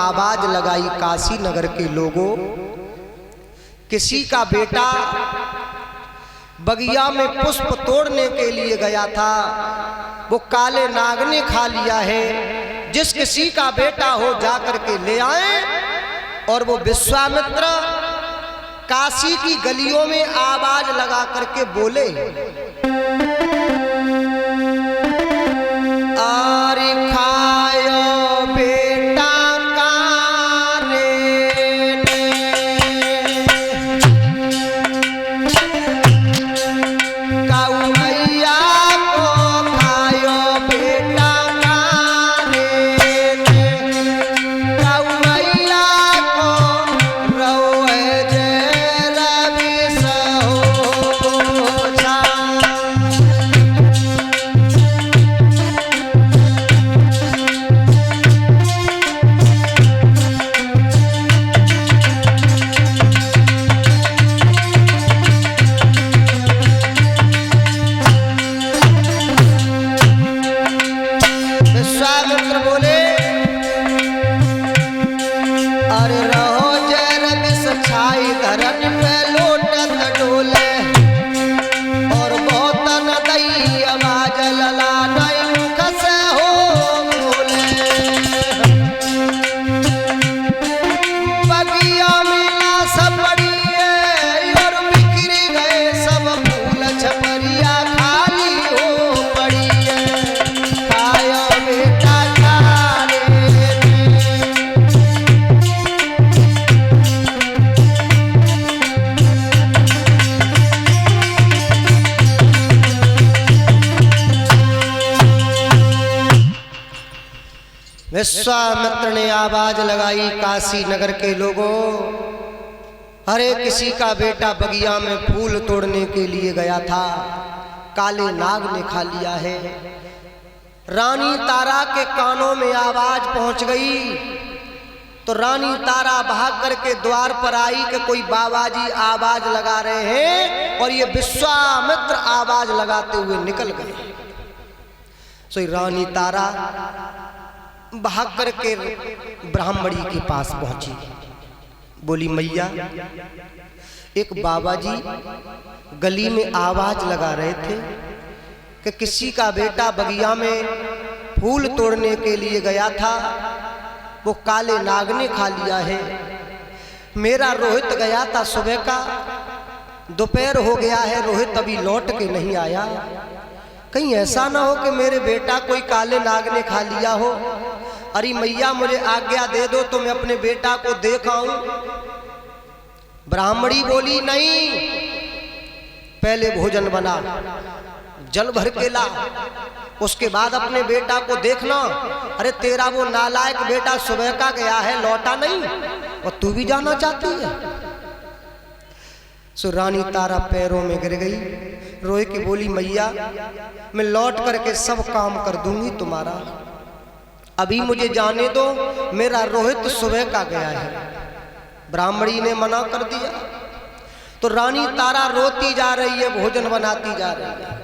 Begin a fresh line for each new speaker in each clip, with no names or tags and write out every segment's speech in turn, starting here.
आवाज लगाई काशी नगर के लोगों, किसी का बेटा बगिया में पुष्प तोड़ने के लिए गया था, वो काले नाग ने खा लिया है। जिस किसी का बेटा हो जाकर के ले आए। और वो विश्वामित्र काशी की गलियों में आवाज लगा करके बोले, अरे खायो बेटा विश्वामित्र ने आवाज लगाई काशी नगर के लोगों, अरे किसी का बेटा बगिया में फूल तोड़ने के लिए गया था, काले नाग ने खा लिया है। रानी तारा के कानों में आवाज पहुंच गई तो रानी तारा भाग करके द्वार पर आई कि कोई बाबाजी आवाज लगा रहे हैं, और ये विश्वामित्र आवाज लगाते हुए निकल गए। सो रानी तारा भाग करके ब्राह्मणी के पास पहुंची, बोली मैया एक बाबाजी गली में आवाज लगा रहे थे कि किसी का बेटा बगिया में फूल तोड़ने के लिए गया था, वो काले नाग ने खा लिया है। मेरा रोहित गया था सुबह का, दोपहर हो गया है, रोहित अभी लौट के नहीं आया। कहीं ऐसा ना हो कि मेरे बेटा कोई काले नाग ने खा लिया हो। अरे मैया मुझे आज्ञा दे दो तो मैं अपने बेटा को देख आऊं। ब्राह्मणी बोली नहीं, पहले भोजन बना, जल भर के ला, उसके बाद अपने बेटा को देखना। अरे तेरा वो नालायक बेटा सुबह का गया है, लौटा नहीं, और तू भी जाना चाहती है। सो रानी तारा पैरों में गिर गई, रोए के बोली मैया मैं लौट करके सब काम कर दूंगी तुम्हारा, अभी मुझे जाने दो, मेरा रोहित सुबह का गया है। ब्राह्मणी ने मना कर दिया तो रानी तारा रोती जा रही है, भोजन बनाती जा रही है।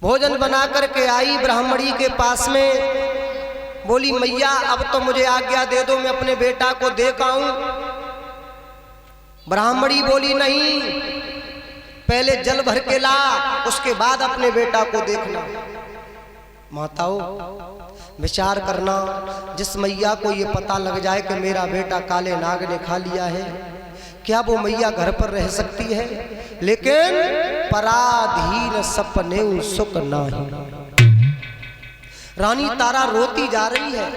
भोजन बना करके आई ब्राह्मणी के पास में, बोली मैया अब तो मुझे आज्ञा दे दो मैं अपने बेटा को देख आऊं। ब्राह्मणी बोली नहीं, पहले जल भर के ला, उसके बाद अपने बेटा को देखना। माताओं विचार करना, जिस मैया को ये पता लग जाए कि मेरा बेटा काले नाग ने खा लिया है, क्या वो मैया घर पर रह सकती है? लेकिन पराधीन सपने सुख नाही। रानी तारा रोती जा रही है,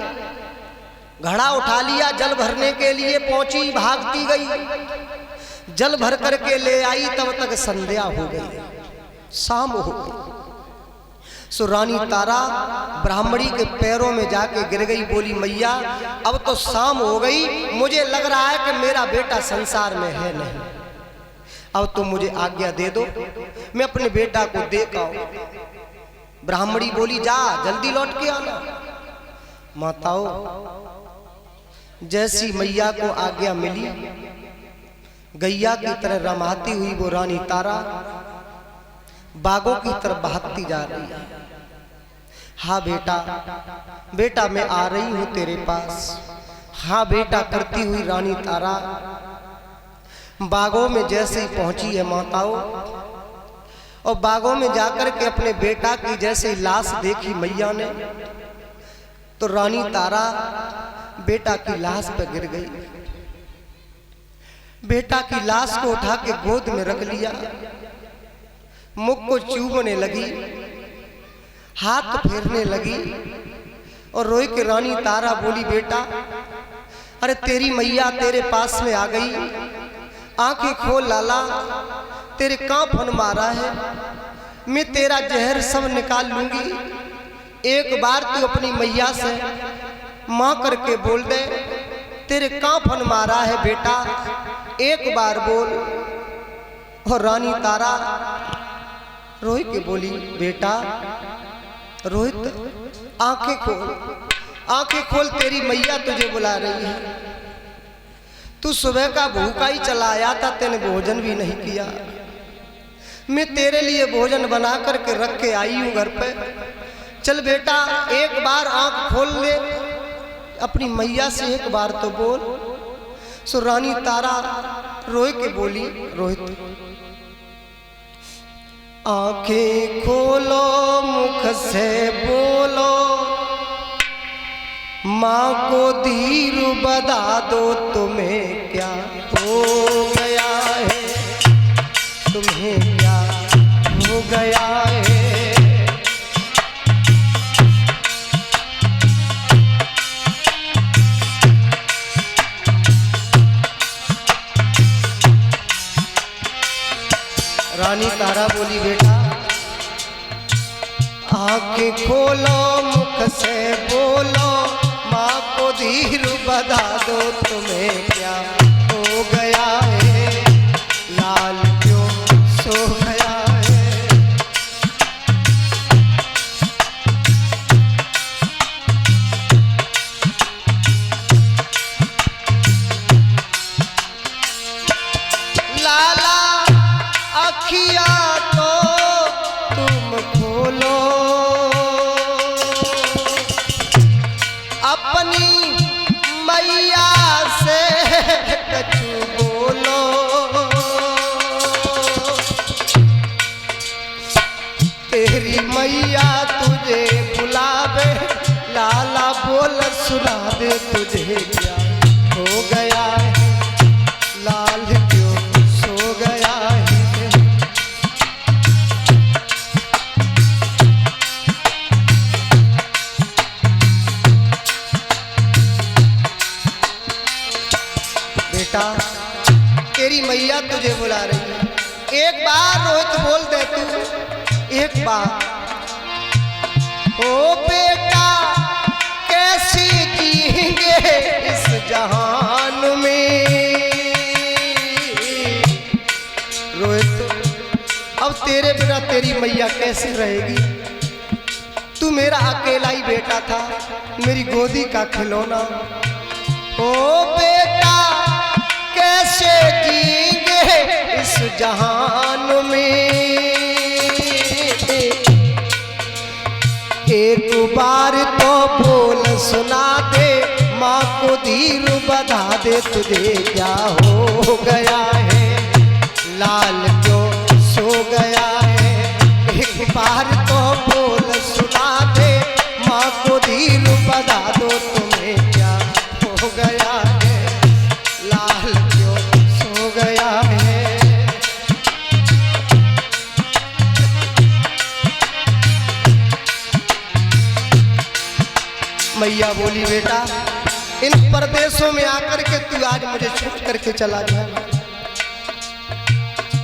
घड़ा उठा लिया, जल भरने के लिए पहुंची, भागती गई, जल भर करके ले आई, तब तक संध्या हो गई, शाम हो गई। सो रानी तारा ब्राह्मणी के पैरों में जाके गिर गई, बोली मैया अब तो शाम हो गई, मुझे लग रहा है कि मेरा बेटा संसार में है नहीं, अब तो मुझे आज्ञा दे दो मैं अपने बेटा को देख आऊं। ब्राह्मणी बोली जा जल्दी लौट के आना। माताओं जैसी मैया को आज्ञा मिली, गैया की तरह रमाती हुई वो रानी तारा बागों की तरफ भागती जा रही है। हाँ बेटा, बेटा मैं आ रही हूँ तेरे पास। हाँ बेटा करती हुई रानी तारा बागों में जैसे ही पहुंची है माताओं, और बागों में जाकर के अपने बेटा की जैसे लाश देखी मैया ने, तो रानी तारा बेटा की लाश पर गिर गई। बेटा की लाश को उठा के गोद में रख लिया, मुख को चूमने लगी, हाथ फेरने लगी और रोई के रानी तारा बोली, बेटा अरे तेरी मैया तेरे पास में आ गई, आंखें खोल लाला, तेरे कहाँ फन मारा है, मैं तेरा जहर सब निकाल लूंगी। एक बार तू अपनी मैया से माँ करके बोल दे, तेरे कहाँ फन मारा है बेटा, एक बार बोल। और रानी तारा रोई के बोली, बेटा रोहित आंखें खोल, आंखें खोल, तेरी मैया तुझे बुला रही है। तू सुबह का भूखा ही चला आया था, तेने भोजन भी नहीं किया, मैं तेरे लिए भोजन बना करके रख के आई हूं घर पे। चल बेटा एक बार आंख खोल ले, अपनी मैया से एक बार तो बोल। सो रानी तारा रोए के बोली, रोहित आंखें खोलो, मुख से बोलो, माँ को धीर बता दो, तुम्हें क्या हो गया है, तुम्हें क्या हो गया है। रानी तारा बोली, बेटा आंखें खोलो, मुख से बोलो, माँ को धीर बता दो, तुम्हें क्या हो गया है, लाल क्यों सो गया है। लाला अखिया तो तुम खोलो, अपनी मैया से कछु बोलो, तेरी मैया तुझे बुलावे, लाला बोल सुना दे, तुझे क्या हो गया है, लाल क्यों सो गया है। बेटा तेरी मैया तुझे बुला रही है, एक बार रोहित बोल दे तू, एक बार। ओ बेटा कैसे जिएंगे इस जहान में, रोहित अब तेरे बिना तेरी मैया कैसे रहेगी, तू मेरा अकेला ही बेटा था, मेरी गोदी का खिलौना। ओ बेटा कैसे जीएंगे इस जहान में, एक बार तो बोल सुना दे, माँ को धीर बता दे, तुझे क्या हो गया है, लाल क्यों सो गया है। एक बार तो बोल सुना दे, माँ को धीर बता दो, तुम्हें क्या हो गया है, लाल क्यों सो गया है। मैया बोली, बेटा इन परदेशों में आकर के तू आज मुझे छोड़ करके चला गया।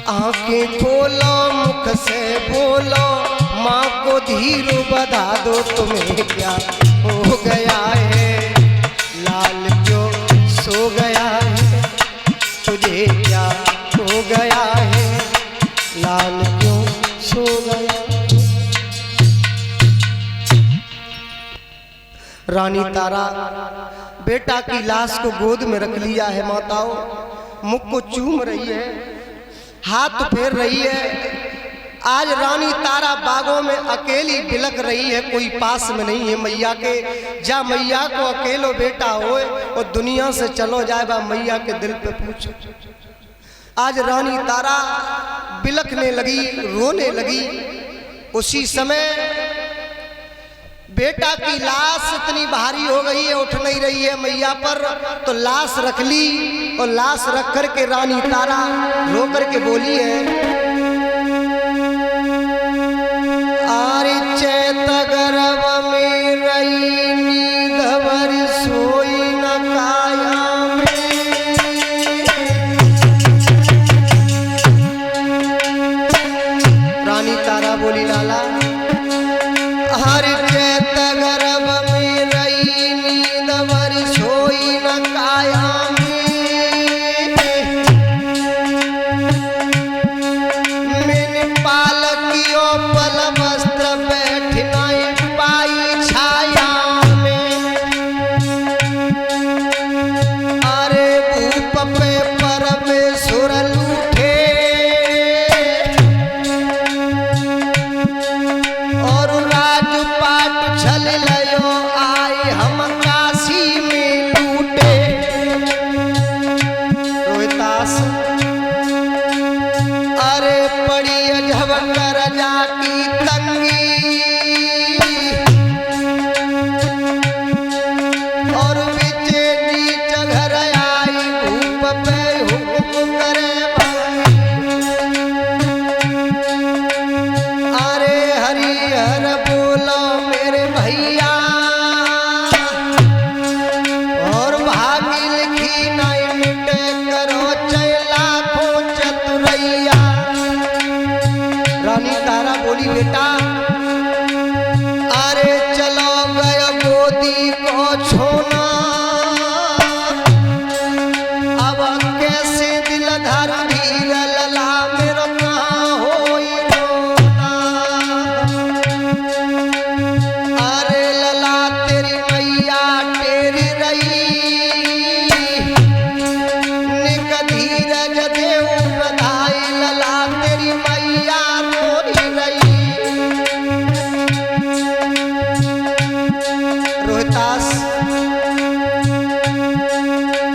आंखें खोलो, मुख से बोलो, माँ को धीर बता दो, तुम्हें क्या हो गया है, लाल क्यों सो गया है, तुझे क्या हो गया है, लाल क्यों सो गया। रानी तारा बेटा की लाश को गोद में रख लिया है माताओं, मुख को चूम रही है, हाथ फेर रही है, आज रानी तारा बागों में अकेली बिलक रही है, कोई पास में नहीं है मैया के। जा मैया को अकेलो बेटा होए और दुनिया से चलो जाए, बा मैया के दिल पे पूछो। आज रानी तारा बिलखने लगी, रोने लगी। उसी समय बेटा की लाश इतनी भारी हो गई है, उठ नहीं रही है मैया पर, तो लाश रख ली और लाश रख कर के रानी तारा रो कर के बोली है, आरी चैत गर्भ में रही नींद भर सोई न काया में। रानी तारा बोली लाला, हरि चैत गर्भ में रही नींद भर सोई न काया में। मैंने पालकियों पल वस्त्र बैठ नहीं पाई छाया में। अरे भूप पे परमेश्वर लूटे और राजपाट छल लयो आए हम काशी में लूटे। रोहितास अरे पड़ी अजब करजा की तंगी और बीचे नीच घर आई भूप पे हुक्म करे अरे हरिहर बोलो मेरे भैया और भागी लिखी नहीं मिटे करो चैला को चतुरैया। रानी तारा बोली बेटा अरे चलो गए गोदी को छोना, अब कैसे दिल धर धीर लला मेरा कहाँ होई रोना। अरे लला तेरी मैया तेरी रही निक धीरज देव बधाई, लला तेरी मैया तोरी रही। रोहितास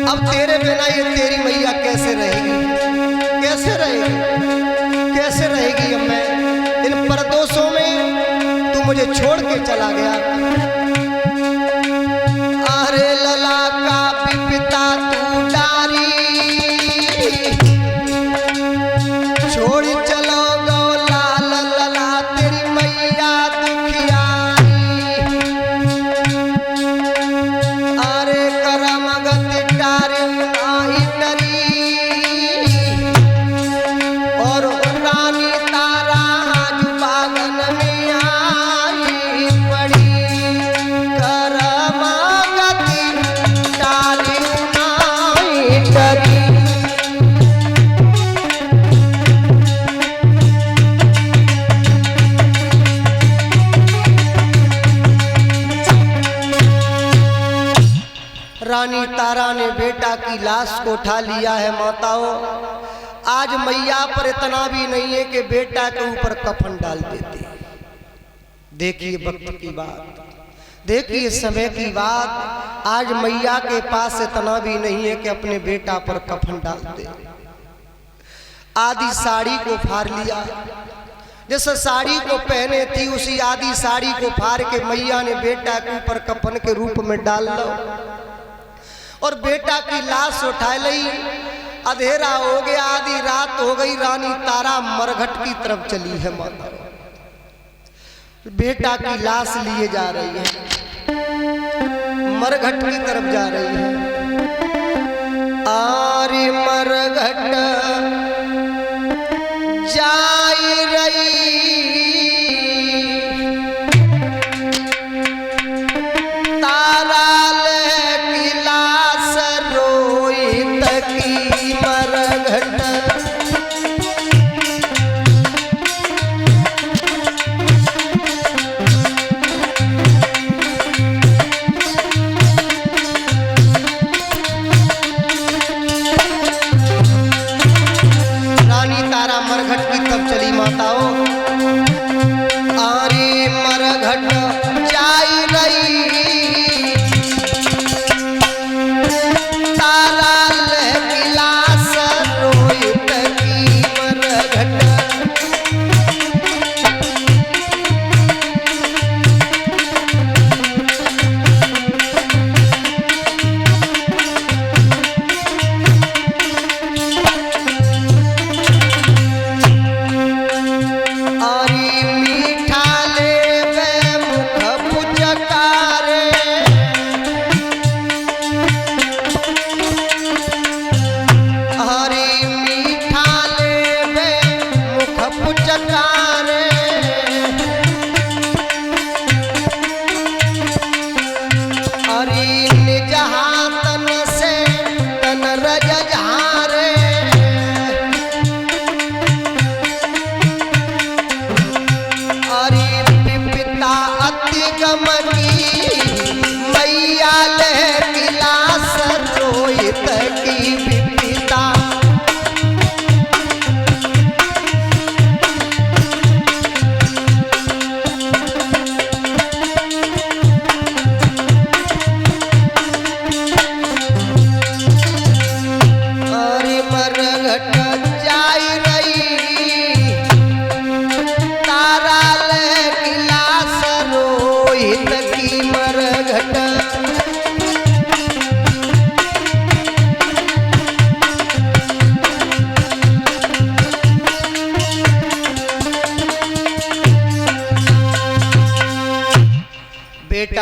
अब तेरे बिना ये तेरी मैया कैसे रहेगी, कैसे रहेगी, कैसे रहेगी। अब मैं इन परदोषों में तू मुझे छोड़ के चला गया। अरे लला का पिता तू डारी छोड़ चलो गो लाल, लला तेरी मैया दुखियारी। अरे करम गति डारी नाही डरी और रानी तारा आज बागन में आई पड़ी। करम गति डारी नाही डरी। रानी तारा ने बेटा की लाश को उठा लिया है। माताओं आज मैया पर इतना भी नहीं है कि बेटा के ऊपर कफन डाल देते। देखिए वक्त की बात, देखिए समय की बात। आज मैया के पास इतना भी नहीं है कि अपने बेटा पर कफन डाल दे। आधी साड़ी को फाड़ लिया, जिस साड़ी को पहने थी उसी आधी साड़ी को फाड़ के मैया ने बेटा के ऊपर कफन के रूप में डाल लो और बेटा की लाश उठा ली। अंधेरा हो गया, आधी रात हो गई। रानी तारा मरघट की तरफ चली है। माता बेटा की लाश लिए जा रही है, मरघट की तरफ जा रही है। आरी मरघट जाई रही तारा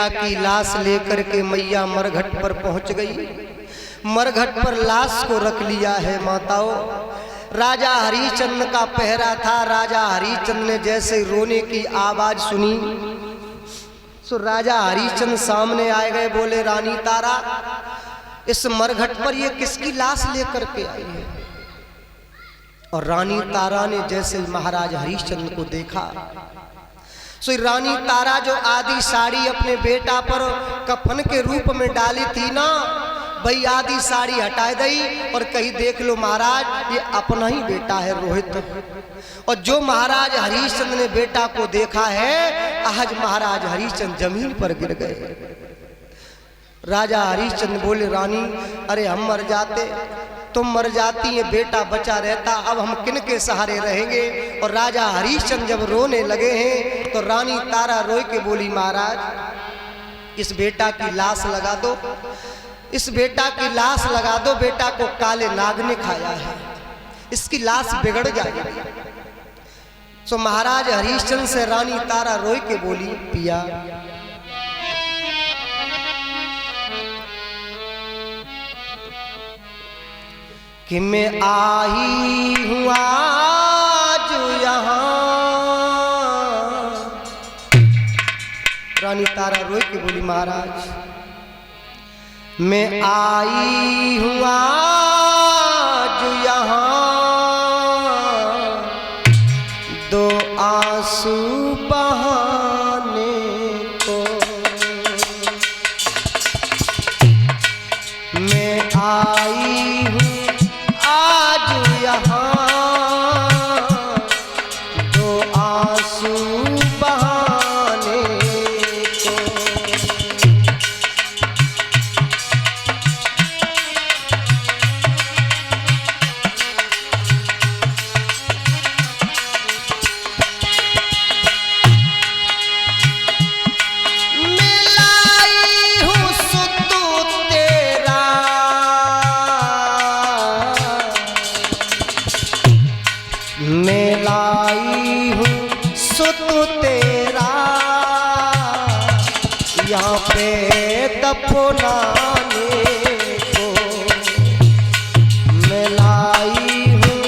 बेटा की लाश लेकर के मैया मरघट पर पहुंच गई। मरघट पर लाश को रख लिया है माताओं। राजा हरिश्चंद्र का पहरा था। राजा हरिश्चंद्र ने जैसे रोने की आवाज सुनी तो राजा हरिश्चंद्र सामने आए गए, बोले रानी तारा इस मरघट पर ये किसकी लाश लेकर के आई है? और रानी तारा ने जैसे महाराज हरिश्चंद्र को देखा सो रानी तारा जो आधी साड़ी अपने बेटा पर कफन के रूप में डाली थी ना, भाई आधी साड़ी हटा दी और कहीं देख लो महाराज ये अपना ही बेटा है रोहित। और जो महाराज हरिश्चंद्र ने बेटा को देखा है, आज महाराज हरिश्चंद्र जमीन पर गिर गए। राजा हरिश्चंद्र बोले रानी अरे हम मर जाते, तुम मर जाती, ये बेटा बचा रहता, अब हम किन के सहारे रहेंगे? और राजा हरिश्चंद्र जब रोने लगे हैं तो रानी तारा रोई के बोली महाराज इस बेटा की लाश लगा दो, इस बेटा की लाश लगा दो, बेटा को काले नाग ने खाया है, इसकी लाश बिगड़ जाएगी। तो महाराज हरिश्चंद्र से रानी तारा रोई के बोली पिया कि मैं आई हूँ आज यहाँ। रानी तारा रोई के बोली महाराज मैं आई हूँ आज यहाँ, दो आंसू बहाने को। मैं आई हूँ आज यहाँ, दो आंसू बहाने को। मैं लाई हूँ सुत तेरा यहाँ पे दफनाने को। मैं लाई हूँ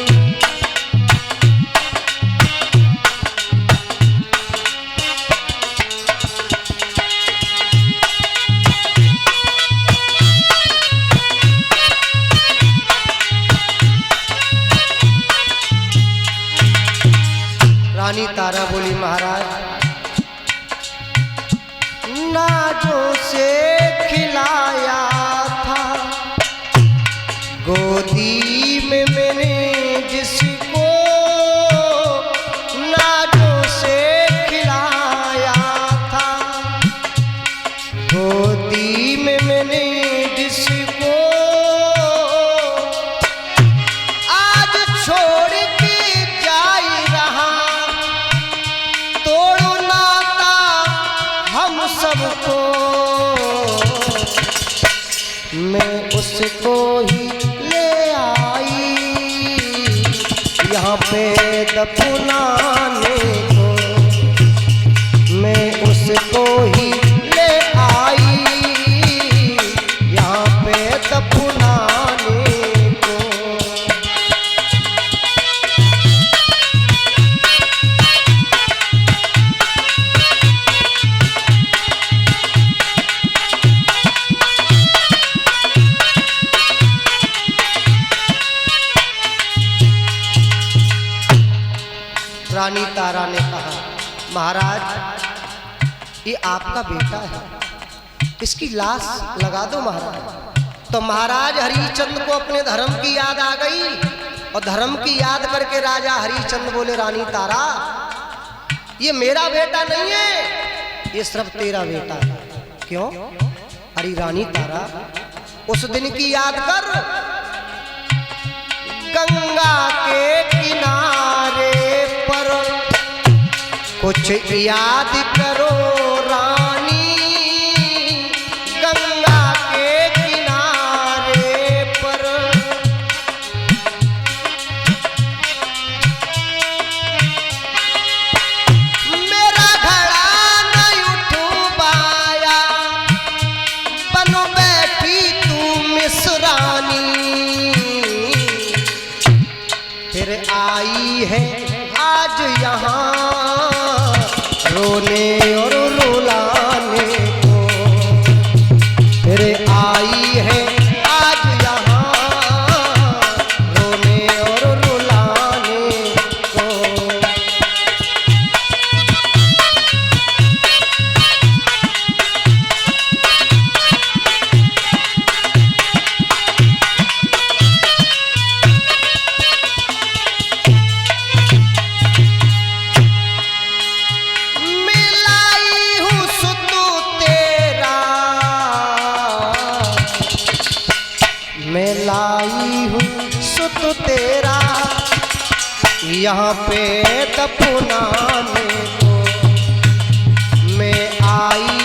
रानी तारा बोली महाराज नाजों से खिलाया था गोदी में मैंने जिसको, नाजों से खिलाया था गोदी में मैंने जिसको, आज छोड़ के जा रहा तोड़ो नाता हम सबको। मैं उसको ही ले आई यहाँ पे दफनाने को। मैं उसको ही ले आई यहाँ पे दफनाने को। रानी तारा ने कहा महाराज ये आपका बेटा है, इसकी लाश लगा दो महाराज। तो महाराज हरिश्चंद्र को अपने धर्म की याद आ गई और धर्म की याद करके राजा हरिश्चंद्र बोले रानी तारा ये मेरा बेटा नहीं है, ये सिर्फ तेरा बेटा है। क्यों? अरे रानी तारा उस दिन की याद कर, गंगा के किनारे पर कुछ याद करो रानी, गंगा के किनारे पर। मेरा घड़ा नहीं उठवाया आई है आज यहाँ रोने और रुलाने को, फिर आई है आज यहाँ रोने और रुलाने को। मैं लाई हूँ सुत तेरा यहाँ पे दफनाने को, मैं आई